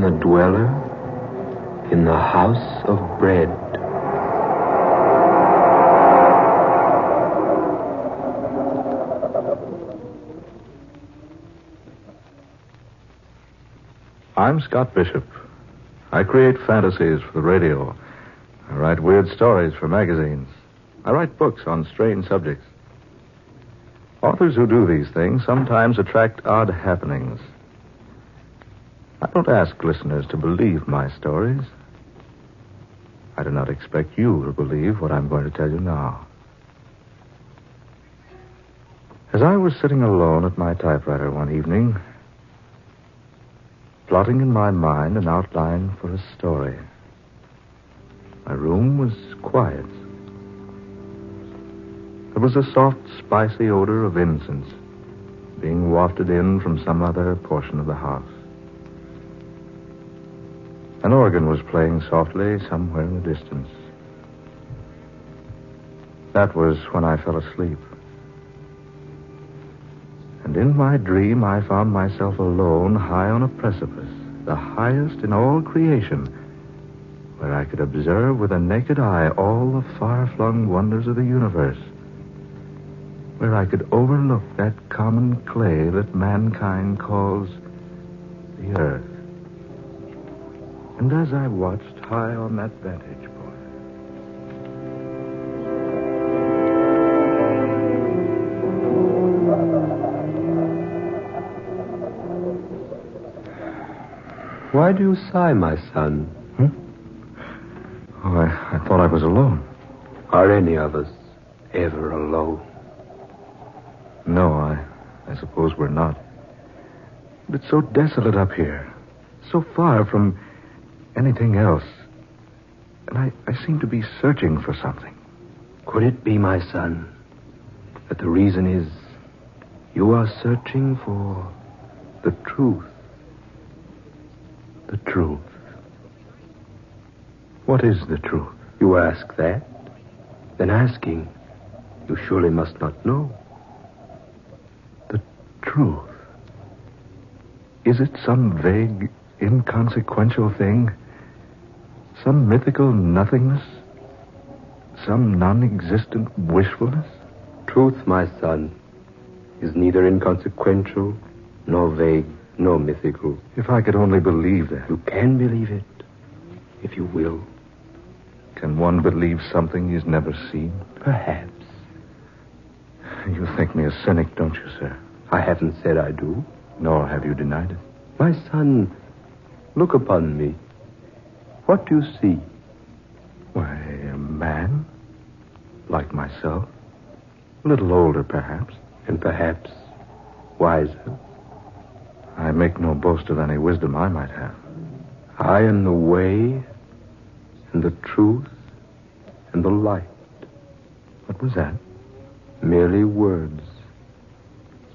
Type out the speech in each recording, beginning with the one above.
the dweller in the house of bread. I'm Scott Bishop. I create fantasies for the radio. I write weird stories for magazines. I write books on strange subjects. Authors who do these things sometimes attract odd happenings. I don't ask listeners to believe my stories. I do not expect you to believe what I'm going to tell you now. As I was sitting alone at my typewriter one evening, plotting in my mind an outline for a story, my room was quiet. There was a soft, spicy odor of incense being wafted in from some other portion of the house. An organ was playing softly somewhere in the distance. That was when I fell asleep. And in my dream, I found myself alone high on a precipice, the highest in all creation, where I could observe with a naked eye all the far-flung wonders of the universe, where I could overlook that common clay that mankind calls the earth. And as I watched high on that vantage point, Why do you sigh, my son? Oh, I thought I was alone. Are any of us ever alone? No, I suppose we're not. But it's so desolate up here, so far from anything else. And I seem to be searching for something. Could it be, my son, that the reason is you are searching for the truth? The truth. What is the truth? You ask that? Then asking, you surely must not know. The truth. Is it some vague, inconsequential thing? Some mythical nothingness? Some non-existent wishfulness? Truth, my son, is neither inconsequential, nor vague, nor mythical. If I could only believe that. You can believe it, if you will. Can one believe something he's never seen? Perhaps. You think me a cynic, don't you, sir? I haven't said I do. Nor have you denied it. My son, look upon me. What do you see? Why, a man. Like myself. A little older, perhaps. And perhaps wiser. I make no boast of any wisdom I might have. I am the way and the truth and the light. What was that? Merely words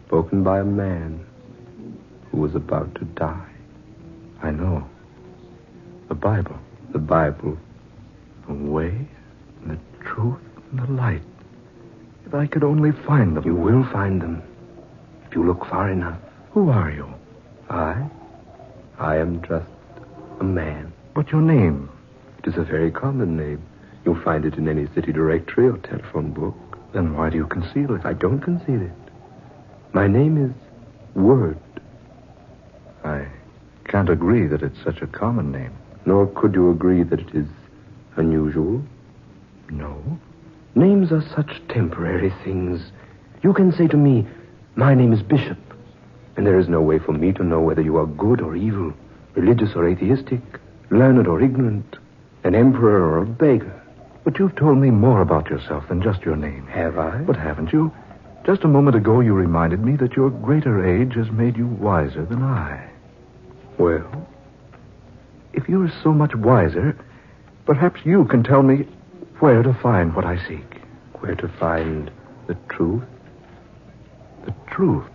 spoken by a man who was about to die. I know. The Bible. The Bible. The way and the truth and the light. If I could only find them. You will find them if you look far enough. Who are you? I am just a man. What's your name? It is a very common name. You'll find it in any city directory or telephone book. Then why do you conceal it? I don't conceal it. My name is Word. I can't agree that it's such a common name. Nor could you agree that it is unusual. No. Names are such temporary things. You can say to me, my name is Bishop, and there is no way for me to know whether you are good or evil, religious or atheistic, learned or ignorant, an emperor or a beggar. But you've told me more about yourself than just your name. Have I? But haven't you? Just a moment ago, you reminded me that your greater age has made you wiser than I. Well? If you're so much wiser, perhaps you can tell me where to find what I seek. Where to find the truth? The truth.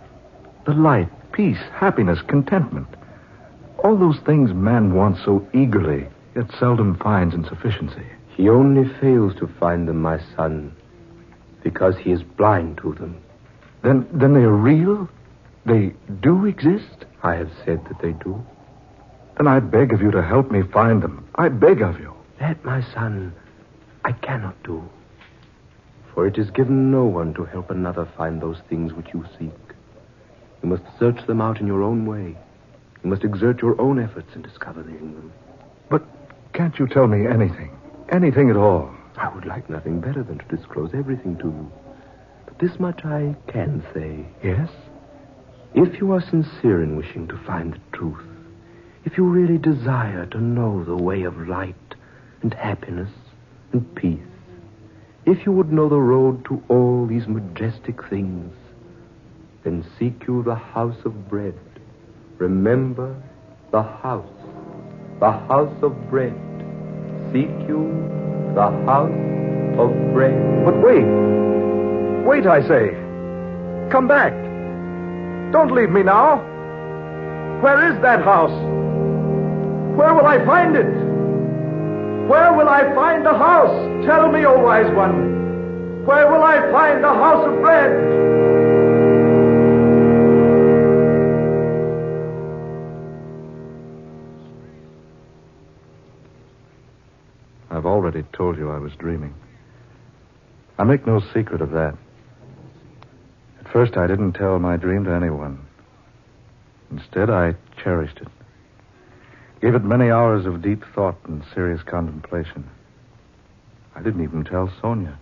The light, peace, happiness, contentment. All those things man wants so eagerly, yet seldom finds in sufficiency. He only fails to find them, my son, because he is blind to them. Then they are real? They do exist? I have said that they do. Then I beg of you to help me find them. I beg of you. That, my son, I cannot do. For it is given no one to help another find those things which you seek. You must search them out in your own way. You must exert your own efforts in discovering them. But can't you tell me anything? Anything at all? I would like nothing better than to disclose everything to you. But this much I can say. Yes? If you are sincere in wishing to find the truth, if you really desire to know the way of light and happiness and peace, if you would know the road to all these majestic things, then seek you the house of bread. Remember the house of bread. Seek you the house of bread. But wait. Wait, I say. Come back. Don't leave me now. Where is that house? Where will I find it? Where will I find the house? Tell me, O wise one. Where will I find the house of bread? I've already told you I was dreaming. I make no secret of that. At first, I didn't tell my dream to anyone. Instead, I cherished it. Gave it many hours of deep thought and serious contemplation. I didn't even tell Sonia.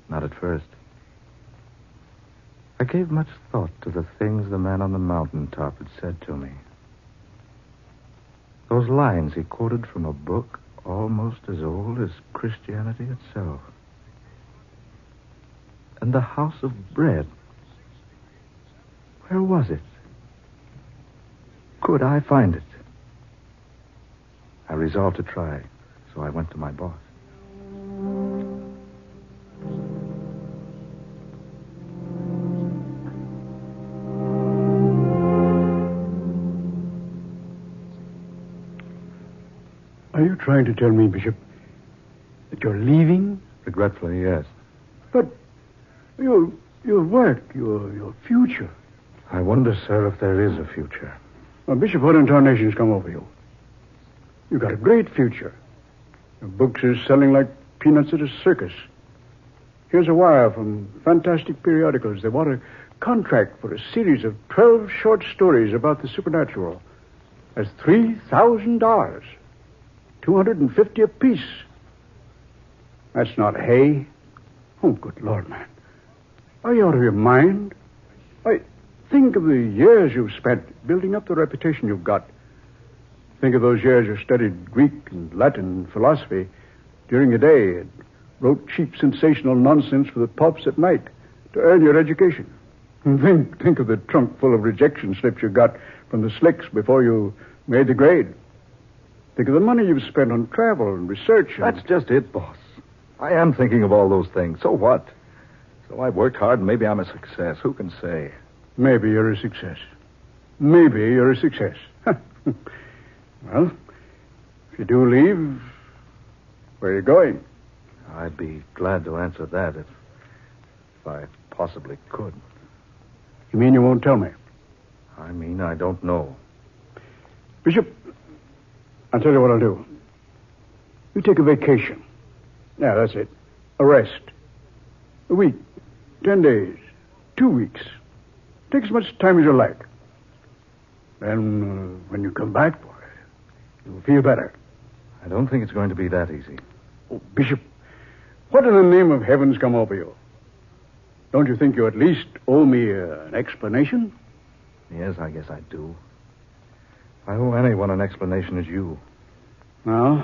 Not at first. I gave much thought to the things the man on the mountaintop had said to me. Those lines he quoted from a book almost as old as Christianity itself. And the house of bread. Where was it? Could I find it? I resolved to try, so I went to my boss. Are you trying to tell me, Bishop, that you're leaving? Regretfully, yes. But your work, your future. I wonder, sir, if there is a future. Well, Bishop, what in tarnation's come over you? You've got a great future. Your books are selling like peanuts at a circus. Here's a wire from fantastic periodicals. They want a contract for a series of 12 short stories about the supernatural. That's $3,000. $250 apiece. That's not hay. Oh, good Lord, man. Are you out of your mind? Think of the years you've spent building up the reputation you've got. Think of those years you studied Greek and Latin and philosophy during the day and wrote cheap, sensational nonsense for the pulps at night to earn your education. And think of the trunk full of rejection slips you got from the slicks before you made the grade. Think of the money you've spent on travel and research. That's just it, boss. I am thinking of all those things. So what? So I've worked hard and maybe I'm a success. Who can say? Maybe you're a success. Maybe you're a success. Well, if you do leave, where are you going? I'd be glad to answer that if I possibly could. You mean you won't tell me? I mean, I don't know. Bishop, I'll tell you what I'll do. You take a vacation. Yeah, that's it. A rest. A week. 10 days. 2 weeks. Take as much time as you like. Then, when you come back, boy, you'll feel better. I don't think it's going to be that easy. Oh, Bishop, what in the name of heaven's come over you? Don't you think you at least owe me an explanation? Yes, I guess I do. I owe anyone an explanation as you. Well,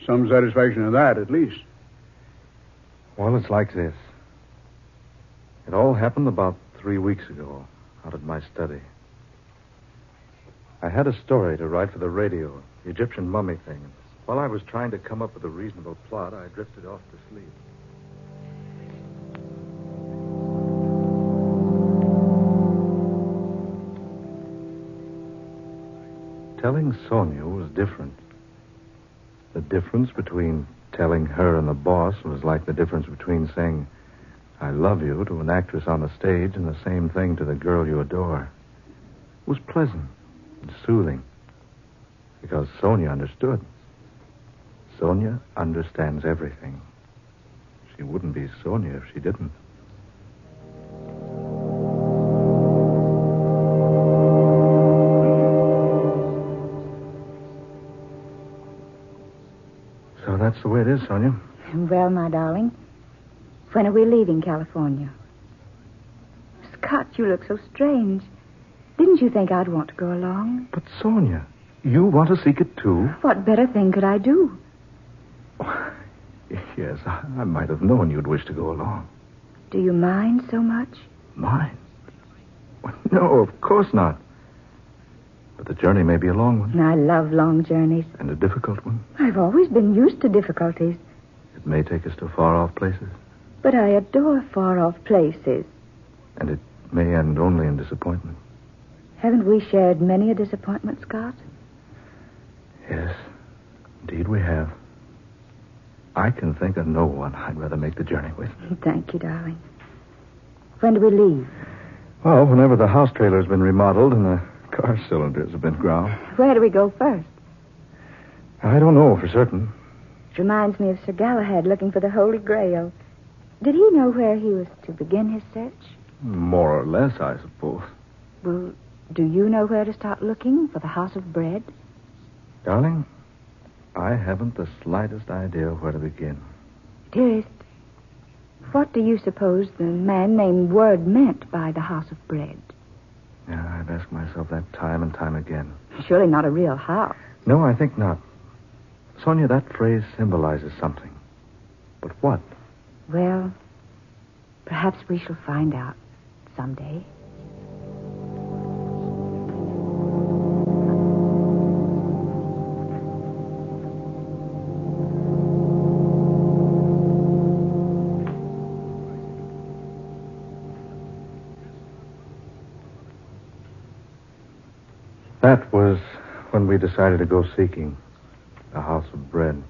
some satisfaction in that, at least. Well, it's like this. It all happened about 3 weeks ago, out at my study. I had a story to write for the radio, the Egyptian mummy thing. While I was trying to come up with a reasonable plot, I drifted off to sleep. Telling Sonia was different. The difference between telling her and the boss was like the difference between saying, I love you to an actress on the stage and the same thing to the girl you adore. It was pleasant and soothing. Because Sonia understood. Sonia understands everything. She wouldn't be Sonia if she didn't. So that's the way it is, Sonia. Well, my darling, when are we leaving California? Scott, you look so strange. Didn't you think I'd want to go along? But, Sonia, you want to seek it too? What better thing could I do? Yes, I might have known you'd wish to go along. Do you mind so much? Mind? No, of course not. But the journey may be a long one. I love long journeys. And a difficult one. I've always been used to difficulties. It may take us to far-off places. But I adore far-off places. And it may end only in disappointment. Haven't we shared many a disappointment, Scott? Yes, indeed we have. I can think of no one I'd rather make the journey with. Thank you, darling. When do we leave? Well, whenever the house trailer's been remodeled and the car cylinders have been ground. Where do we go first? I don't know for certain. It reminds me of Sir Galahad looking for the Holy Grail. Did he know where he was to begin his search? More or less, I suppose. Well, do you know where to start looking for the House of Bread? Darling, I haven't the slightest idea where to begin. Dearest, what do you suppose the man named Word meant by the House of Bread? Yeah, I've asked myself that time and time again. Surely not a real house. No, I think not. Sonia, that phrase symbolizes something. But what? Well, perhaps we shall find out someday. That was when we decided to go seeking the House of Bread.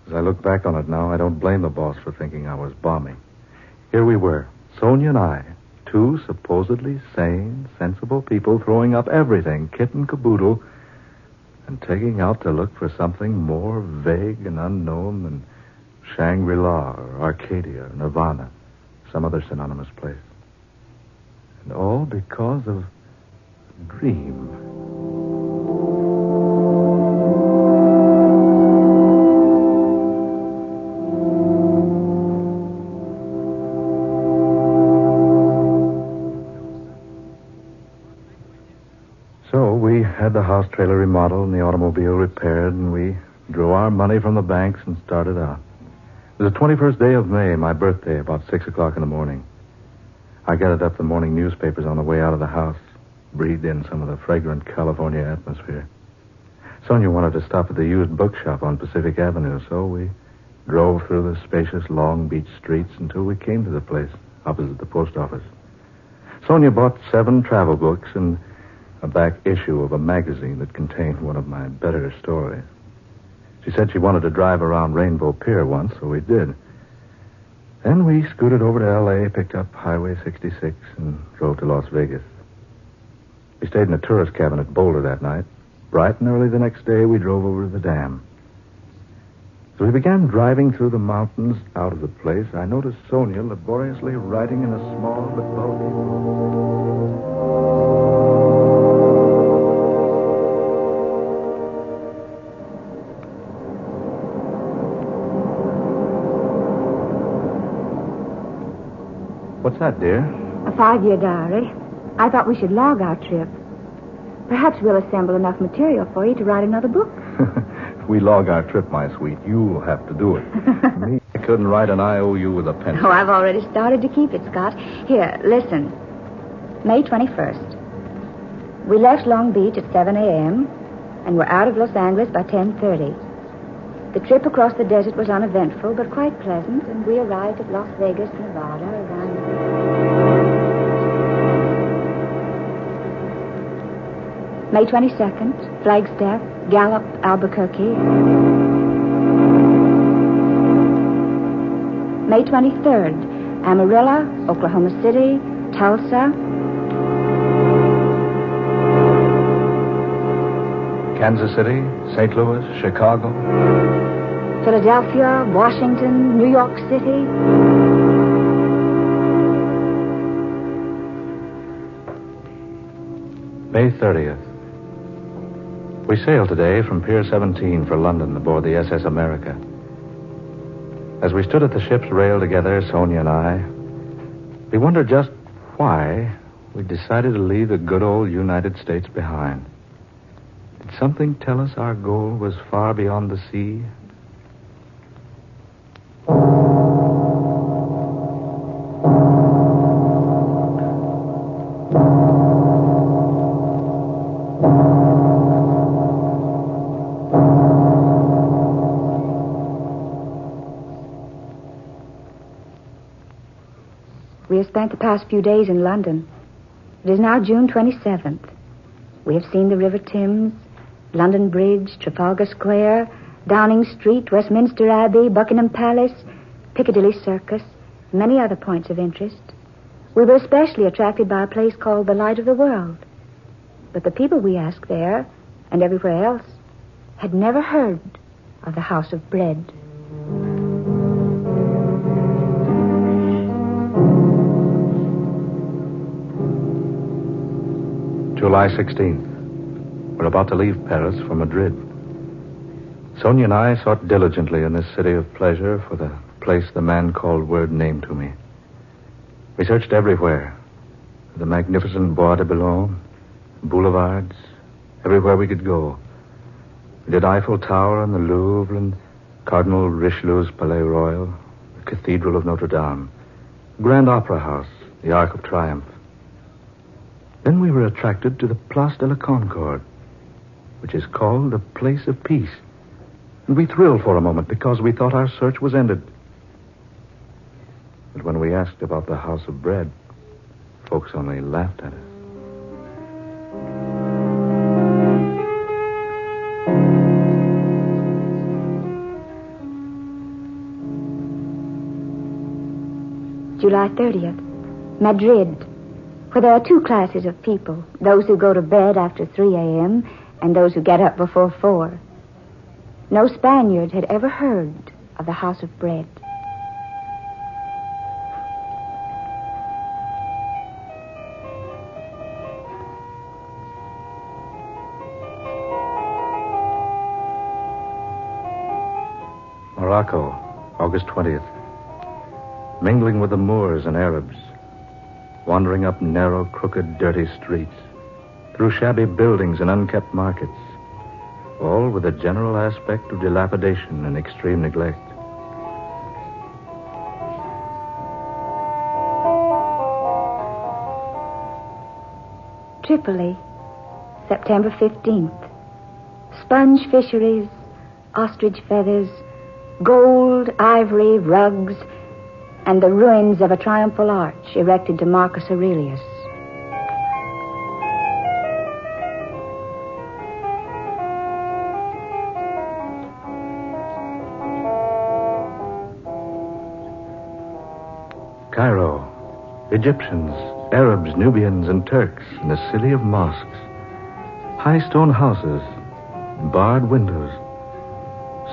As I look back on it now, I don't blame the boss for thinking I was bombing. Here we were, Sonia and I, two supposedly sane, sensible people throwing up everything, kit and caboodle, and taking out to look for something more vague and unknown than Shangri-La or Arcadia or Nirvana, some other synonymous place. And all because of a dream. So we had the house trailer remodeled and the automobile repaired, and we drew our money from the banks and started out. It was the 21st day of May, my birthday, about 6 o'clock in the morning. I gathered up the morning newspapers on the way out of the house, breathed in some of the fragrant California atmosphere. Sonia wanted to stop at the used bookshop on Pacific Avenue, so we drove through the spacious Long Beach streets until we came to the place opposite the post office. Sonia bought 7 travel books and a back issue of a magazine that contained one of my better stories. She said she wanted to drive around Rainbow Pier once, so we did. Then we scooted over to L.A., picked up Highway 66, and drove to Las Vegas. We stayed in a tourist cabin at Boulder that night. Bright and early the next day, we drove over to the dam. As we began driving through the mountains out of the place, I noticed Sonia laboriously riding in a small but bulky boat. What's that, dear? A 5-year diary. I thought we should log our trip. Perhaps we'll assemble enough material for you to write another book. If we log our trip, my sweet, you'll have to do it. Me, I couldn't write an IOU with a pencil. Oh, I've already started to keep it, Scott. Here, listen. May 21st. We left Long Beach at 7 a.m. and were out of Los Angeles by 10:30. The trip across the desert was uneventful, but quite pleasant, and we arrived at Las Vegas, Nevada, around... May 22nd, Flagstaff, Gallup, Albuquerque. May 23rd, Amarillo, Oklahoma City, Tulsa. Kansas City, St. Louis, Chicago. Philadelphia, Washington, New York City. May 30th. We sailed today from Pier 17 for London aboard the SS America. As we stood at the ship's rail together, Sonia and I, we wondered just why we decided to leave the good old United States behind. Did something tell us our goal was far beyond the sea? We have spent the past few days in London. It is now June 27th. We have seen the River Thames, London Bridge, Trafalgar Square, Downing Street, Westminster Abbey, Buckingham Palace, Piccadilly Circus, many other points of interest. We were especially attracted by a place called the Light of the World. But the people we asked there, and everywhere else, had never heard of the House of Bread. July 16th. We're about to leave Paris for Madrid. Sonia and I sought diligently in this city of pleasure for the place the man called Word named to me. We searched everywhere. The magnificent Bois de Boulogne, boulevards, everywhere we could go. We did Eiffel Tower and the Louvre and Cardinal Richelieu's Palais Royal, the Cathedral of Notre Dame, Grand Opera House, the Arc of Triumph. Then we were attracted to the Place de la Concorde, which is called a place of peace. And we thrilled for a moment because we thought our search was ended. But when we asked about the House of Bread, folks only laughed at us. July 30th, Madrid, where there are two classes of people, those who go to bed after 3 a.m. and those who get up before 4. No Spaniard had ever heard of the House of Bread. Morocco, August 20th. Mingling with the Moors and Arabs. Wandering up narrow, crooked, dirty streets. Through shabby buildings and unkept markets. All with a general aspect of dilapidation and extreme neglect. Tripoli, September 15th. Sponge fisheries, ostrich feathers, gold, ivory, rugs, and the ruins of a triumphal arch erected to Marcus Aurelius. Cairo, Egyptians, Arabs, Nubians, and Turks in a city of mosques. High stone houses, barred windows,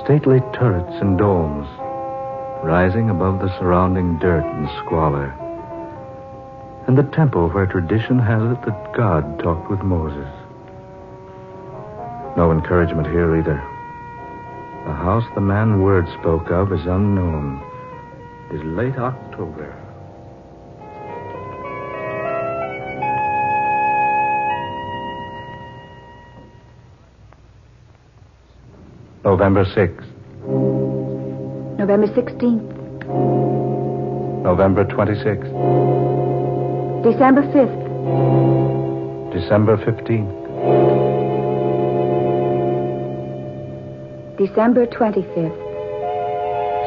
stately turrets and domes, rising above the surrounding dirt and squalor. And the temple where tradition has it that God talked with Moses. No encouragement here either. The house the man Word spoke of is unknown. It is late October. November 6th. November 16th. November 26th. December 5th. December 15th. December 25th.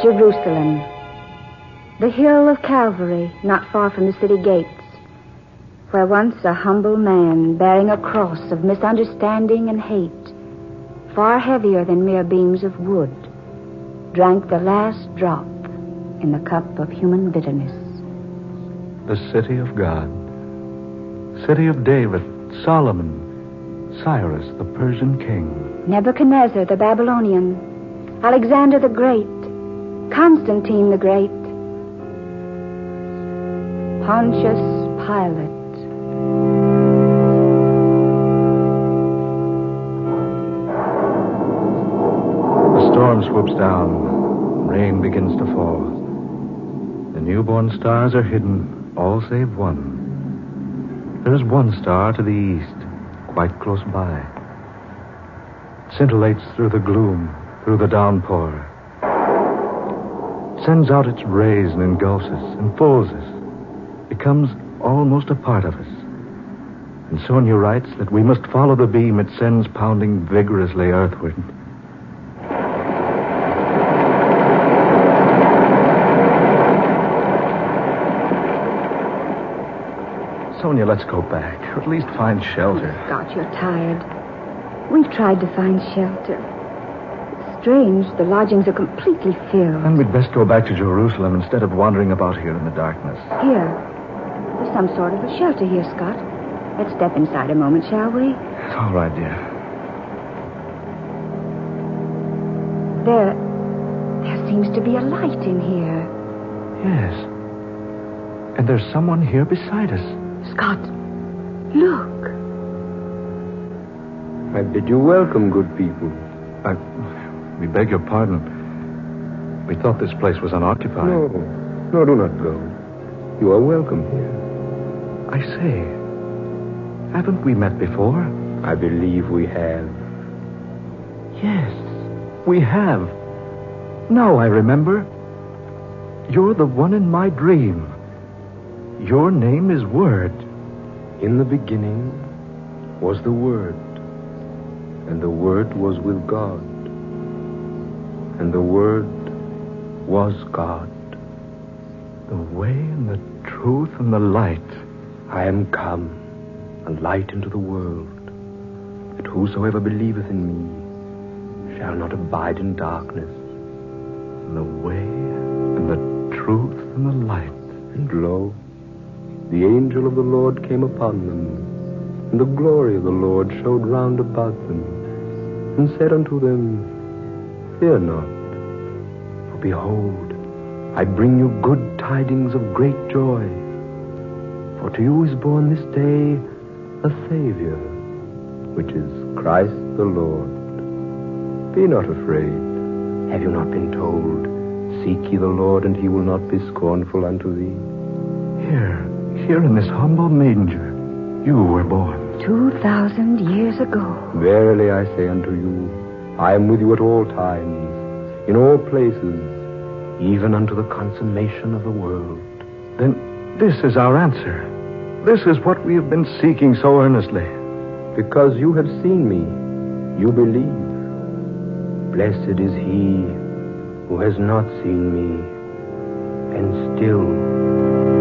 Jerusalem. The hill of Calvary, not far from the city gates, where once a humble man bearing a cross of misunderstanding and hate, far heavier than mere beams of wood, drank the last drop in the cup of human bitterness. The city of God. City of David, Solomon, Cyrus, the Persian king. Nebuchadnezzar, the Babylonian. Alexander the Great. Constantine the Great. Pontius Pilate. The storm swoops down. Rain begins to fall. The newborn stars are hidden, all save one. There is one star to the east, quite close by. It scintillates through the gloom, through the downpour. It sends out its rays and engulfs us, enfolds us, becomes almost a part of us. And Sonia writes that we must follow the beam it sends pounding vigorously earthward. Sonia, let's go back, or at least find shelter. Oh, Scott, you're tired. We've tried to find shelter. It's strange. The lodgings are completely filled. Then we'd best go back to Jerusalem instead of wandering about here in the darkness. Here. There's some sort of a shelter here, Scott. Let's step inside a moment, shall we? All right, dear. There seems to be a light in here. Yes. And there's someone here beside us. Scott, look. I bid you welcome, good people. We beg your pardon. We thought this place was unoccupied. No, do not go. You are welcome here. I say, haven't we met before? I believe we have. Yes, we have. Now I remember. You're the one in my dream. Your name is Word. In the beginning was the Word, and the Word was with God, and the Word was God. The way and the truth and the light. I am come, a light into the world, that whosoever believeth in me shall not abide in darkness. The way and the truth and the light. And lo, the angel of the Lord came upon them, and the glory of the Lord showed round about them, and said unto them, Fear not, for behold, I bring you good tidings of great joy. For to you is born this day a Savior, which is Christ the Lord. Be not afraid. Have you not been told, Seek ye the Lord, and he will not be scornful unto thee? Here in this humble manger, you were born. 2,000 years ago. Verily I say unto you, I am with you at all times, in all places, even unto the consummation of the world. Then this is our answer. This is what we have been seeking so earnestly. Because you have seen me, you believe. Blessed is he who has not seen me and still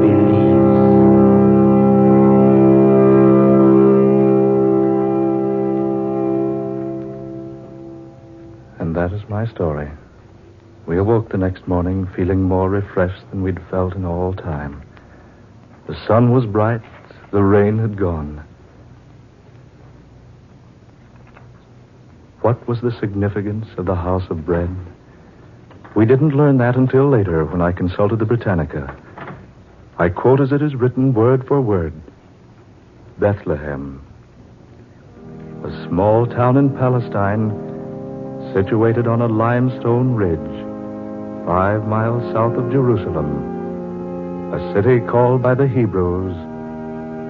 believes. And that is my story. We awoke the next morning feeling more refreshed than we'd felt in all time. The sun was bright, the rain had gone. What was the significance of the house of bread? We didn't learn that until later when I consulted the Britannica. I quote as it is written word for word. Bethlehem, a small town in Palestine situated on a limestone ridge 5 miles south of Jerusalem, a city called by the Hebrews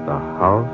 the house